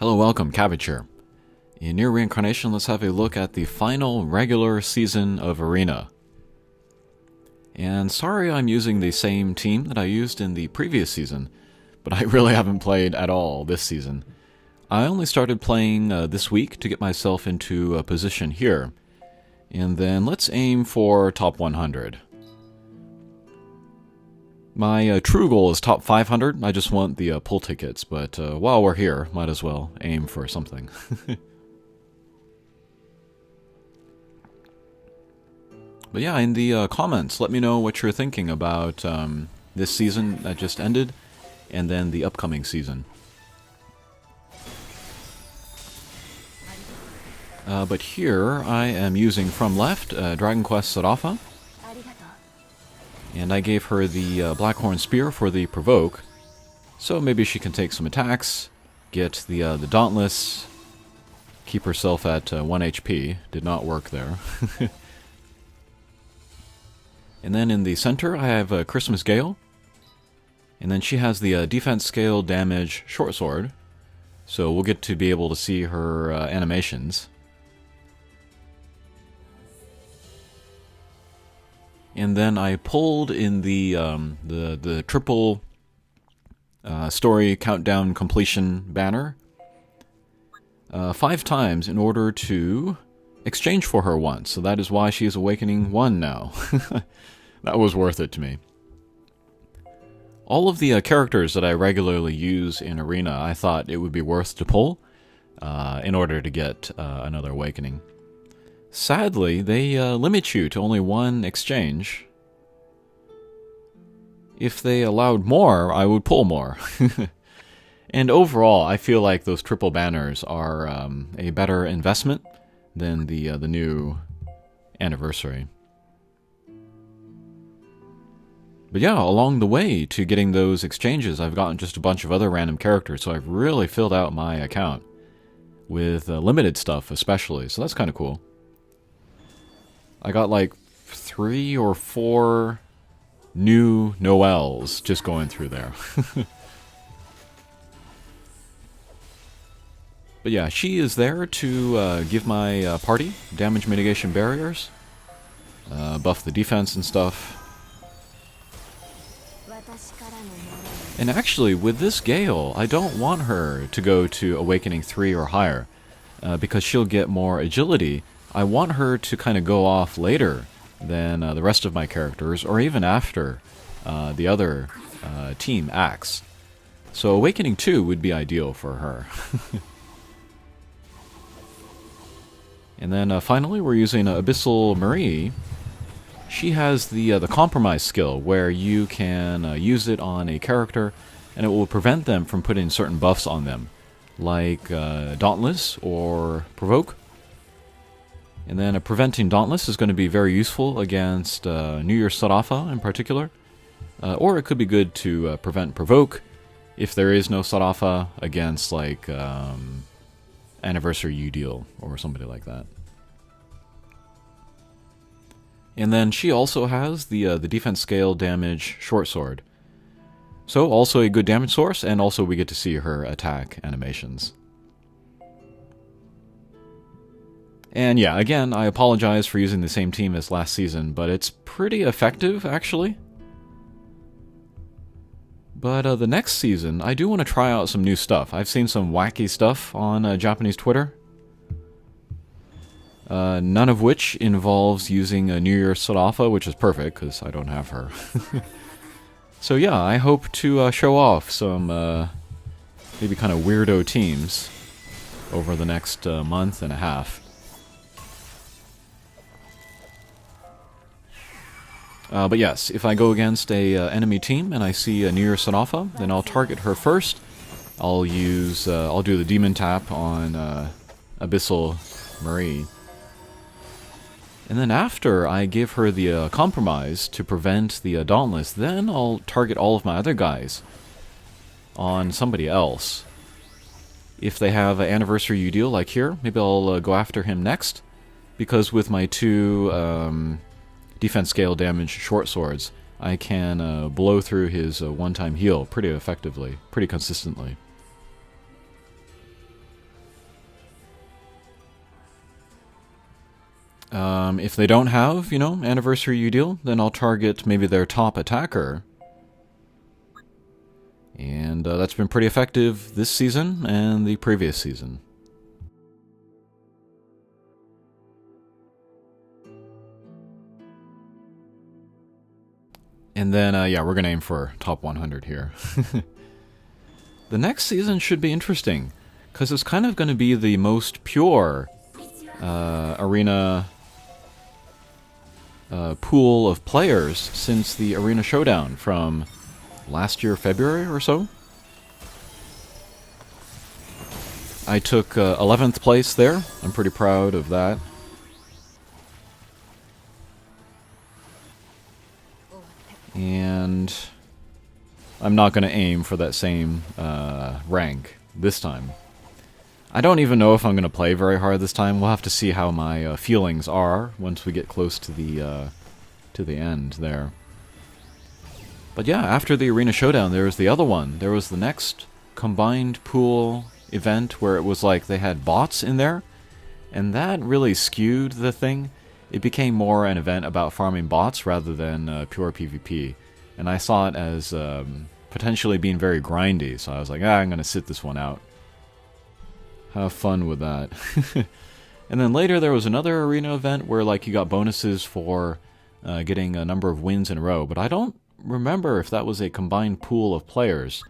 Hello, welcome, Cabbage here. In Nier Reincarnation, let's have a look at the final regular season of Arena. And sorry I'm using the same team that I used in the previous season, but I really haven't played at all this season. I only started playing this week to get myself into a position here, and then let's aim for top 100. My true goal is top 500, I just want the pull tickets, but while we're here, might as well aim for something. But yeah, in the comments, let me know what you're thinking about this season that just ended, and then the upcoming season. But here, I am using from left, Dragon Quest Sarafa. And I gave her the Blackhorn Spear for the Provoke, so maybe she can take some attacks, get the Dauntless, keep herself at 1 HP. Did not work there. And then in the center, I have Christmas Gale. And then she has the defense scale damage short sword. So we'll get to be able to see her animations. And then I pulled in the triple story countdown completion banner 5 times in order to exchange for her once. So that is why she is Awakening 1 now. That was worth it to me. All of the characters that I regularly use in Arena, I thought it would be worth to pull in order to get another Awakening. Sadly, they limit you to only 1 exchange. If they allowed more, I would pull more. And overall, I feel like those triple banners are a better investment than the new anniversary. But yeah, along the way to getting those exchanges, I've gotten just a bunch of other random characters, so I've really filled out my account with limited stuff especially, so that's kind of cool. I got like 3 or 4 new Noels just going through there. But yeah, she is there to give my party damage mitigation barriers, buff the defense and stuff. And actually, with this Gale, I don't want her to go to Awakening 3 or higher, because she'll get more agility. I want her to kind of go off later than the rest of my characters, or even after the other team acts. So Awakening 2 would be ideal for her. And then finally, we're using Abyssal Marie. She has the Compromise skill, where you can use it on a character, and it will prevent them from putting certain buffs on them, like Dauntless or Provoke. And then preventing Dauntless is going to be very useful against New Year Sarafa in particular. Or it could be good to prevent Provoke if there is no Sarafa against like Anniversary Udeal or somebody like that. And then she also has the defense scale damage short sword. So also a good damage source, and also we get to see her attack animations. And yeah, again, I apologize for using the same team as last season, but it's pretty effective, actually. But the next season, I do want to try out some new stuff. I've seen some wacky stuff on Japanese Twitter. None of which involves using a New Year Sarafa, which is perfect, because I don't have her. So yeah, I hope to show off some maybe kind of weirdo teams over the next month and a half. But yes, if I go against a enemy team and I see a New Year Sarafa, then I'll target her first. I'll do the Demon Tap on Abyssal Marie. And then after I give her the Compromise to prevent the Dauntless, then I'll target all of my other guys on somebody else. If they have an Anniversary Udeal like here, maybe I'll go after him next, because with my 2 defense scale damage short swords, I can blow through his one-time heal pretty effectively, pretty consistently. If they don't have, anniversary Udeal, then I'll target maybe their top attacker. And that's been pretty effective this season and the previous season. And then, yeah, we're going to aim for top 100 here. The next season should be interesting, because it's kind of going to be the most pure arena pool of players since the Arena Showdown from last year, February or so. I took 11th place there. I'm pretty proud of that. And I'm not going to aim for that same rank this time. I don't even know if I'm going to play very hard this time. We'll have to see how my feelings are once we get close to the end there. But yeah, after the Arena Showdown, there was the other one. There was the next combined pool event where it was like they had bots in there, and that really skewed the thing. It became more an event about farming bots rather than pure PvP, and I saw it as potentially being very grindy, so I was like, I'm going to sit this one out. Have fun with that. And then later there was another arena event where like you got bonuses for getting a number of wins in a row, but I don't remember if that was a combined pool of players.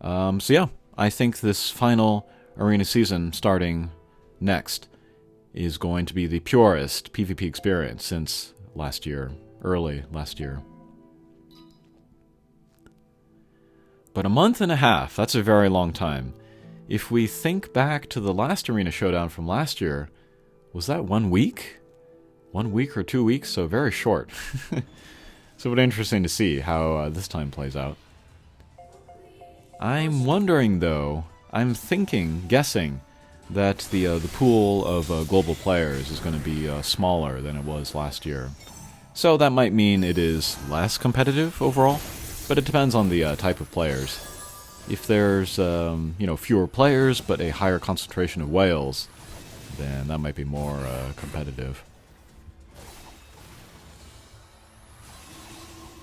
So yeah, I think this final arena season starting next is going to be the purest PvP experience since last year, early last year. But a month and a half, that's a very long time. If we think back to the last Arena Showdown from last year, was that 1 week? 1 week or 2 weeks, so very short. So it's interesting to see how this time plays out. I'm wondering though, I'm guessing, that the pool of global players is going to be smaller than it was last year. So that might mean it is less competitive overall, but it depends on the type of players. If there's fewer players but a higher concentration of whales, then that might be more competitive.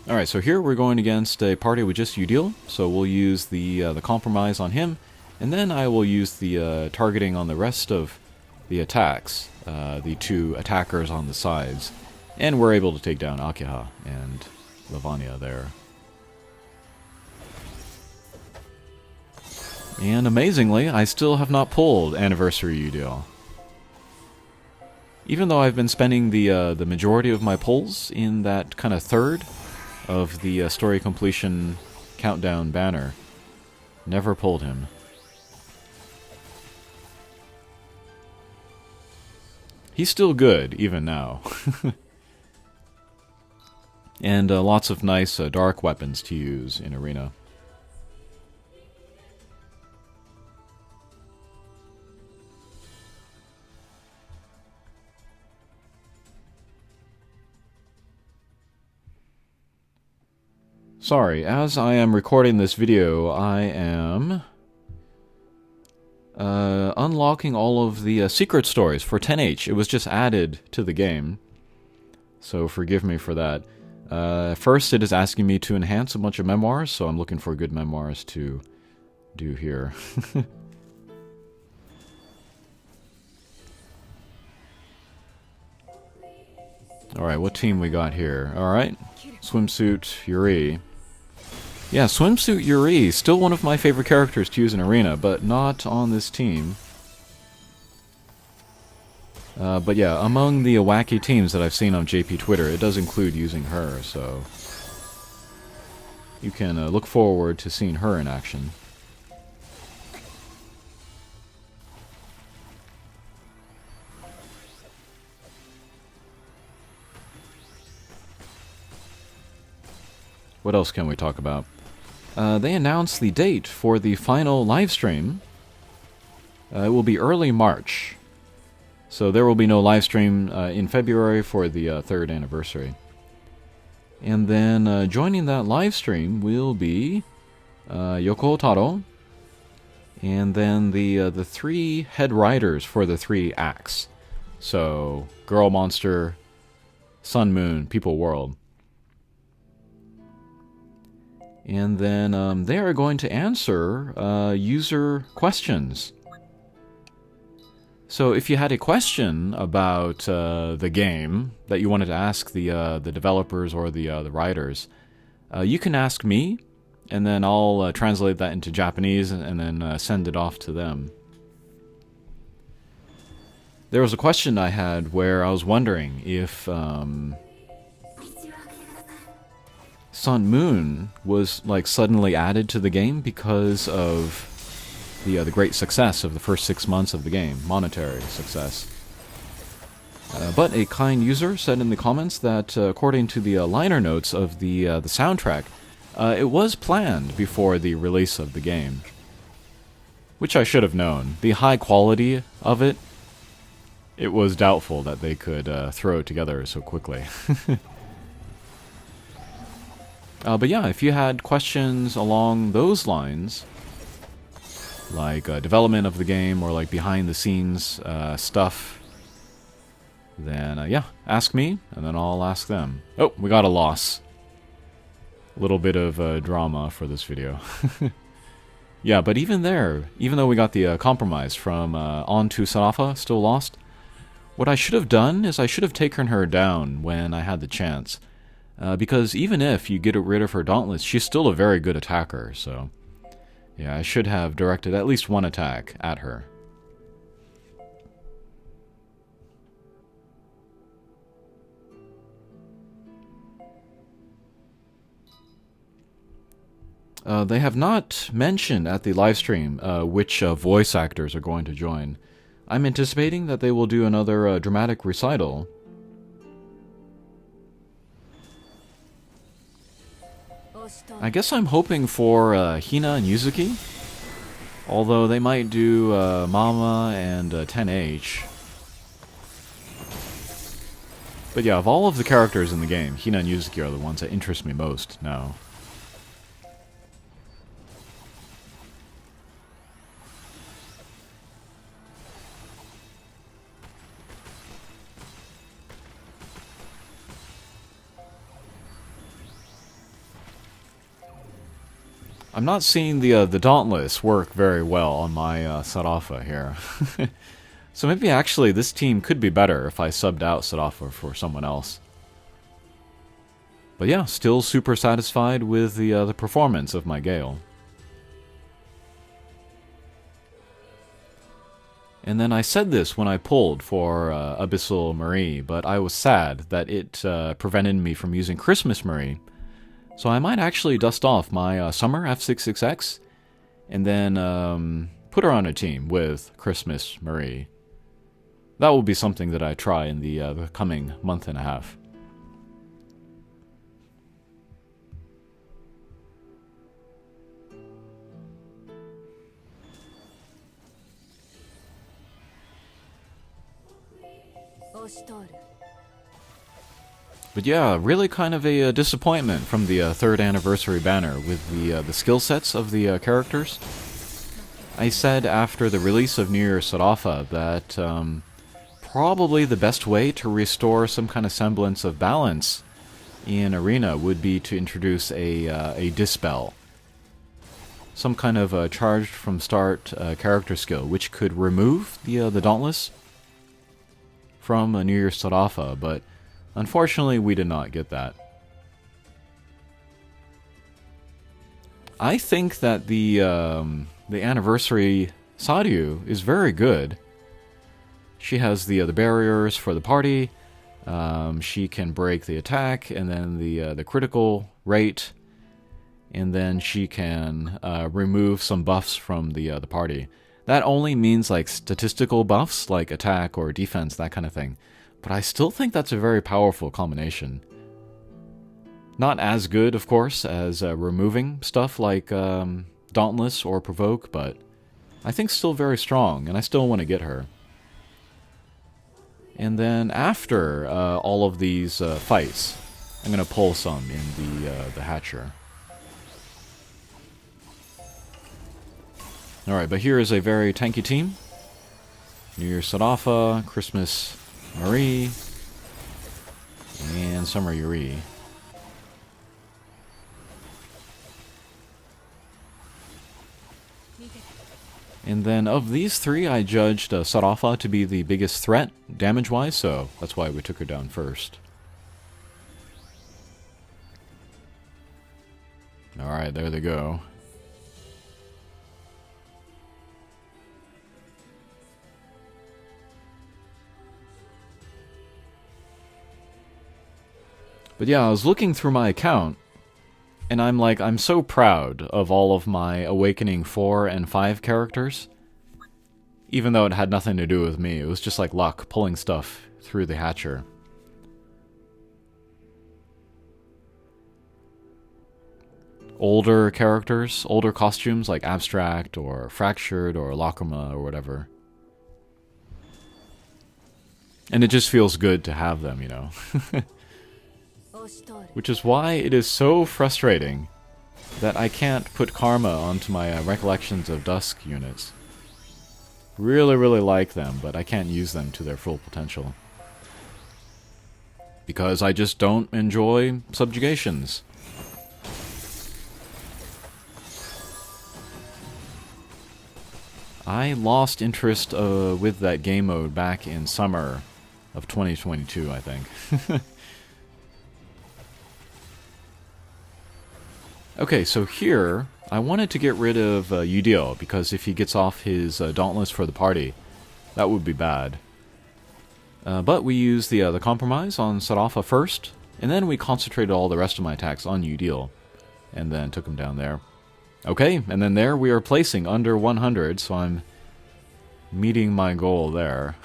Alright, so here we're going against a party with just Udeal, so we'll use the compromise on him, and then I will use the targeting on the rest of the attacks, the two attackers on the sides, and we're able to take down Akiha and Lavania there. And amazingly, I still have not pulled Anniversary Udeal. Even though I've been spending the majority of my pulls in that kind of third of the story completion countdown banner, never pulled him. He's still good, even now. And lots of nice dark weapons to use in Arena. Sorry, as I am recording this video, I am unlocking all of the secret stories for 10H. It was just added to the game, so forgive me for that. First, it is asking me to enhance a bunch of memoirs, so I'm looking for good memoirs to do here. Alright, what team we got here? Alright, Swimsuit Yuri. Yeah, Swimsuit Yuri, still one of my favorite characters to use in Arena, but not on this team. But yeah, among the wacky teams that I've seen on JP Twitter, it does include using her, so you can look forward to seeing her in action. What else can we talk about? They announced the date for the final livestream. It will be early March. So there will be no livestream in February for the 3rd anniversary. And then joining that livestream will be Yoko Taro, and then the 3 head writers for the 3 acts. So, Girl Monster, Sun Moon, People World. And then they are going to answer user questions. So if you had a question about the game that you wanted to ask the developers or the writers, you can ask me, and then I'll translate that into Japanese and then send it off to them. There was a question I had where I was wondering if Sun Moon was like suddenly added to the game because of the great success of the first 6 months of the game, monetary success. But a kind user said in the comments that according to the liner notes of the soundtrack, it was planned before the release of the game, which I should have known. The high quality of it, it was doubtful that they could throw it together so quickly. But yeah, if you had questions along those lines, like development of the game or like behind the scenes stuff, then yeah, ask me and then I'll ask them. Oh, we got a loss. A little bit of drama for this video. Yeah, but even there, even though we got the compromise from On to Sarafa, still lost, what I should have done is I should have taken her down when I had the chance. Because even if you get rid of her Dauntless, she's still a very good attacker, so yeah, I should have directed at least one attack at her. They have not mentioned at the livestream which voice actors are going to join. I'm anticipating that they will do another dramatic recital. I guess I'm hoping for Hina and Yuzuki, although they might do Mama and 10H. But yeah, of all of the characters in the game, Hina and Yuzuki are the ones that interest me most now. I'm not seeing the Dauntless work very well on my Sarafa here. So maybe actually this team could be better if I subbed out Sarafa for someone else. But yeah, still super satisfied with the performance of my Gale. And then I said this when I pulled for Abyssal Marie, but I was sad that it prevented me from using Christmas Marie. So I might actually dust off my Summer F66X and then put her on a team with Christmas Marie. That will be something that I try in the coming month and a half. But yeah, really kind of a disappointment from the 3rd anniversary banner with the skill sets of the characters. I said after the release of Nier Sarafa that probably the best way to restore some kind of semblance of balance in Arena would be to introduce a Dispel. Some kind of charged from start character skill, which could remove the Dauntless from Nier Sarafa, but unfortunately, we did not get that. I think that the anniversary Saryu is very good. She has the barriers for the party. She can break the attack and then the critical rate, and then she can remove some buffs from the party. That only means like statistical buffs, like attack or defense, that kind of thing. But I still think that's a very powerful combination. Not as good, of course, as removing stuff like Dauntless or Provoke, but I think still very strong, and I still want to get her. And then after all of these fights, I'm going to pull some in the Hatcher. Alright, but here is a very tanky team. Nier Sarafa, Christmas Marie. And Summer Yuri. And then of these three, I judged Sarafa to be the biggest threat, damage-wise, so that's why we took her down first. Alright, there they go. But yeah, I was looking through my account, and I'm like, I'm so proud of all of my Awakening 4 and 5 characters. Even though it had nothing to do with me, it was just like luck, pulling stuff through the hatcher. Older characters, older costumes like Abstract or Fractured or Lacrima or whatever. And it just feels good to have them, you know. Which is why it is so frustrating that I can't put Karma onto my Recollections of Dusk units. Really, really like them, but I can't use them to their full potential. Because I just don't enjoy subjugations. I lost interest with that game mode back in summer of 2022, I think. Okay, so here, I wanted to get rid of Udil, because if he gets off his Dauntless for the party, that would be bad. But we used the compromise on Sarafa first, and then we concentrated all the rest of my attacks on Udil, and then took him down there. Okay, and then there we are placing under 100, so I'm meeting my goal there.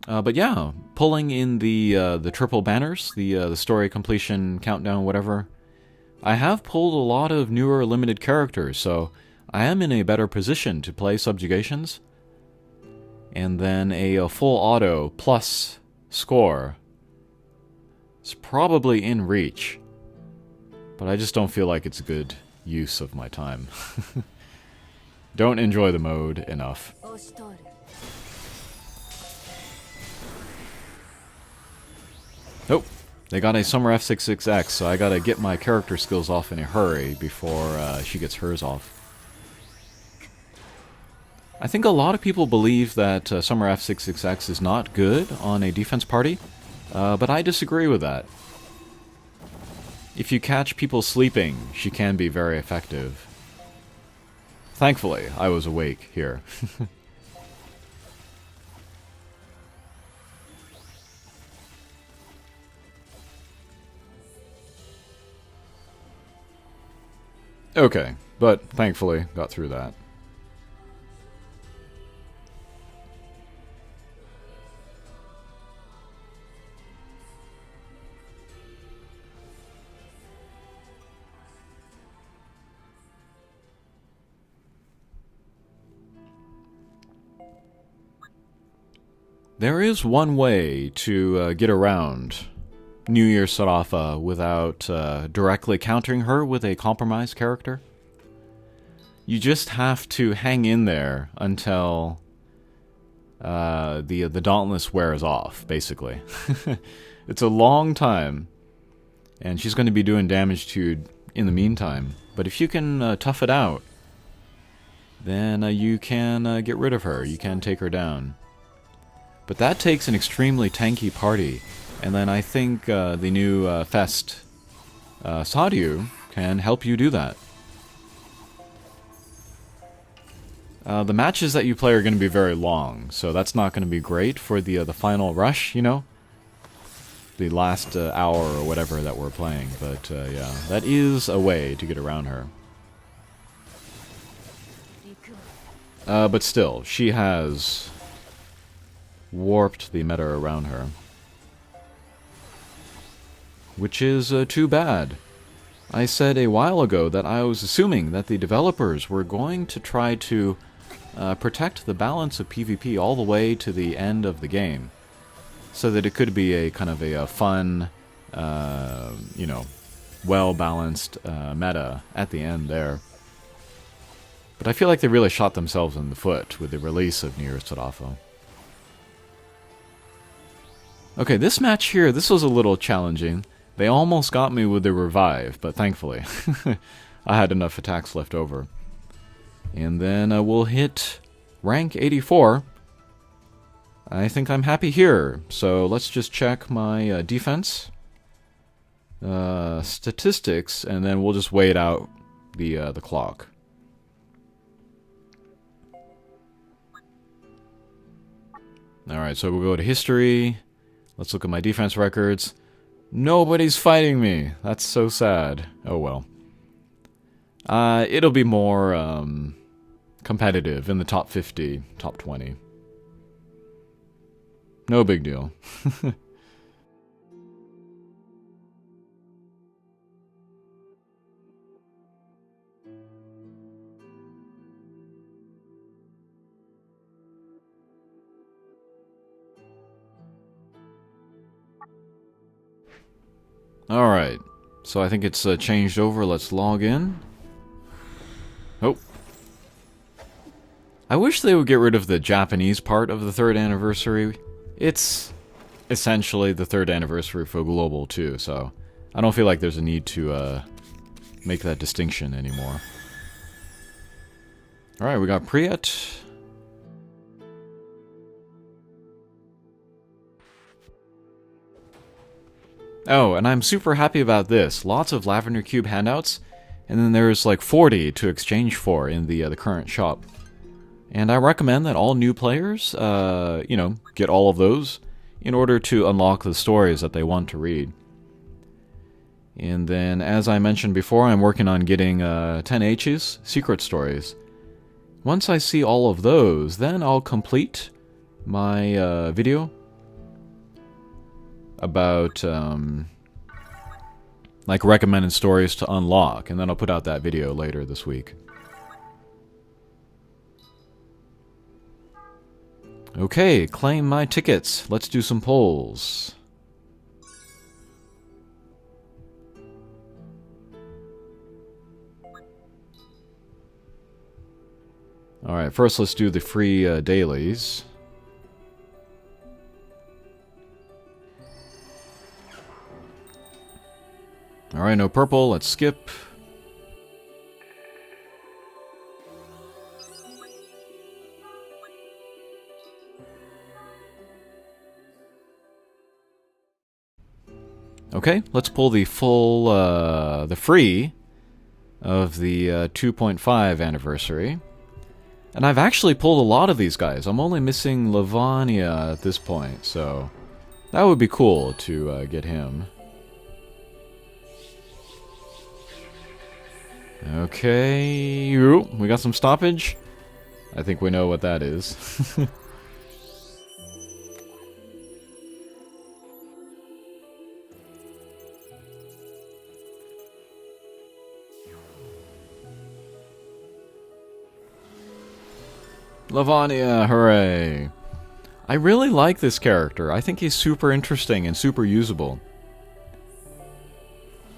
But yeah, pulling in the triple banners, the story completion countdown, whatever. I have pulled a lot of newer limited characters, so I am in a better position to play subjugations. And then a full auto plus score is probably in reach, but I just don't feel like it's a good use of my time. Don't enjoy the mode enough. Nope. They got a Summer F66X, so I gotta get my character skills off in a hurry before she gets hers off. I think a lot of people believe that Summer F66X is not good on a defense party, but I disagree with that. If you catch people sleeping, she can be very effective. Thankfully, I was awake here. Okay, but thankfully got through that. There is one way to get around New Year Sarafa without directly countering her with a compromised character. You just have to hang in there until the Dauntless wears off, basically. It's a long time, and she's going to be doing damage to you in the meantime. But if you can tough it out, then you can get rid of her. You can take her down. But that takes an extremely tanky party. And then I think the new Fest Sadio can help you do that. The matches that you play are going to be very long, so that's not going to be great for the final rush, you know? The last hour or whatever that we're playing. But yeah, that is a way to get around her. But still, she has warped the meta around her. Which is too bad. I said a while ago that I was assuming that the developers were going to try to protect the balance of PvP all the way to the end of the game, so that it could be a kind of a fun, you know, well-balanced meta at the end there. But I feel like they really shot themselves in the foot with the release of Nier Sarafa. Okay, this match here, this was a little challenging. They almost got me with the revive, but thankfully I had enough attacks left over. And then we'll hit rank 84. I think I'm happy here. So let's just check my defense, statistics, and then we'll just wait out the clock. Alright, so we'll go to history. Let's look at my defense records. Nobody's fighting me. That's so sad. Oh well. It'll be more competitive in the top 50, top 20. No big deal. Alright, so I think it's changed over. Let's log in. Oh. I wish they would get rid of the Japanese part of the 3rd anniversary. It's essentially the 3rd anniversary for Global too, so I don't feel like there's a need to make that distinction anymore. Alright, we got Priyat. Oh, and I'm super happy about this. Lots of Lavender Cube handouts, and then there's like 40 to exchange for in the current shop. And I recommend that all new players, you know, get all of those in order to unlock the stories that they want to read. And then, as I mentioned before, I'm working on getting 10H's secret stories. Once I see all of those, then I'll complete my video about like recommended stories to unlock, and then I'll put out that video later this week. Okay, claim my tickets. Let's do some polls. Alright, first let's do the free dailies. Alright, no purple, let's skip. Okay, let's pull the full, the free of the 2.5 anniversary. And I've actually pulled a lot of these guys. I'm only missing Lavania at this point, so that would be cool to get him. Okay, ooh, we got some stoppage. I think we know what that is. Lavania, hooray! I really like this character. I think he's super interesting and super usable.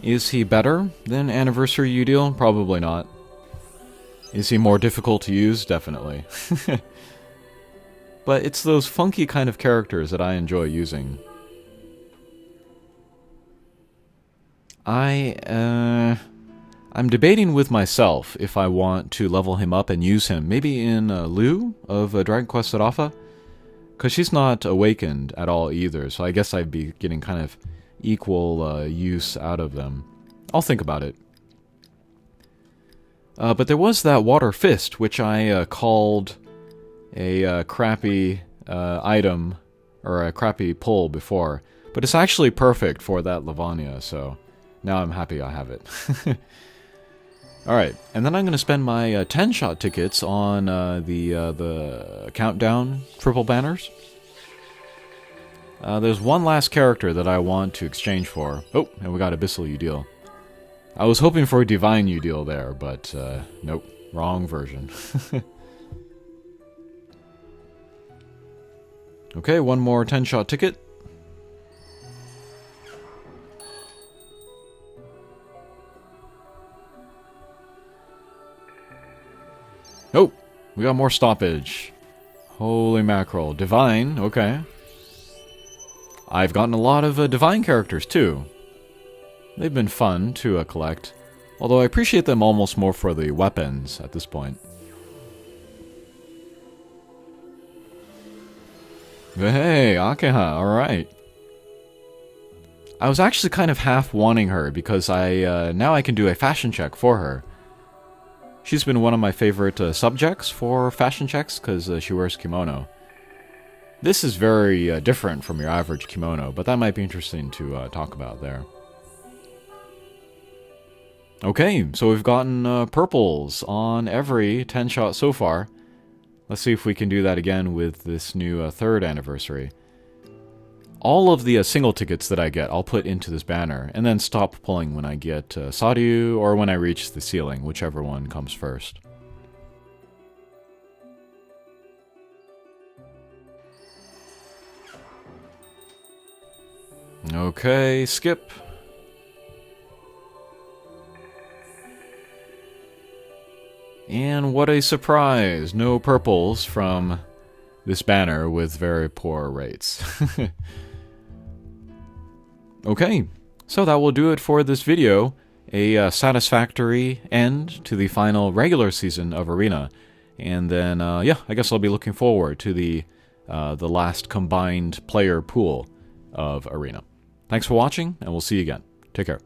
Is he better than Anniversary Udiel? Probably not. Is he more difficult to use? Definitely. But it's those funky kind of characters that I enjoy using. I'm debating with myself if I want to level him up and use him, maybe in Lou of Dragon Quest Alpha, because she's not awakened at all either, so I guess I'd be getting kind of equal use out of them. I'll think about it. But there was that Water Fist, which I called a crappy item, or a crappy pull before, but it's actually perfect for that Lavania, so now I'm happy I have it. Alright, and then I'm going to spend my 10-shot tickets on the countdown triple banners. There's one last character that I want to exchange for. Oh, and we got Abyssal Udiel. I was hoping for a Divine Udiel there, but nope, wrong version. Okay, one more 10-shot ticket. Oh, we got more stoppage. Holy mackerel. Divine, okay. I've gotten a lot of divine characters too. They've been fun to collect. Although I appreciate them almost more for the weapons at this point. Hey, Akeha, alright. I was actually kind of half wanting her because now I can do a fashion check for her. She's been one of my favorite subjects for fashion checks because she wears kimono. This is very different from your average kimono, but that might be interesting to talk about there. Okay, so we've gotten purples on every 10 shot so far. Let's see if we can do that again with this new 3rd anniversary. All of the single tickets that I get, I'll put into this banner, and then stop pulling when I get Saryu or when I reach the ceiling, whichever one comes first. Okay, skip. And what a surprise! No purples from this banner with very poor rates. Okay, so that will do it for this video. A satisfactory end to the final regular season of Arena. And then, yeah, I guess I'll be looking forward to the last combined player pool of Arena. Thanks for watching, and we'll see you again. Take care.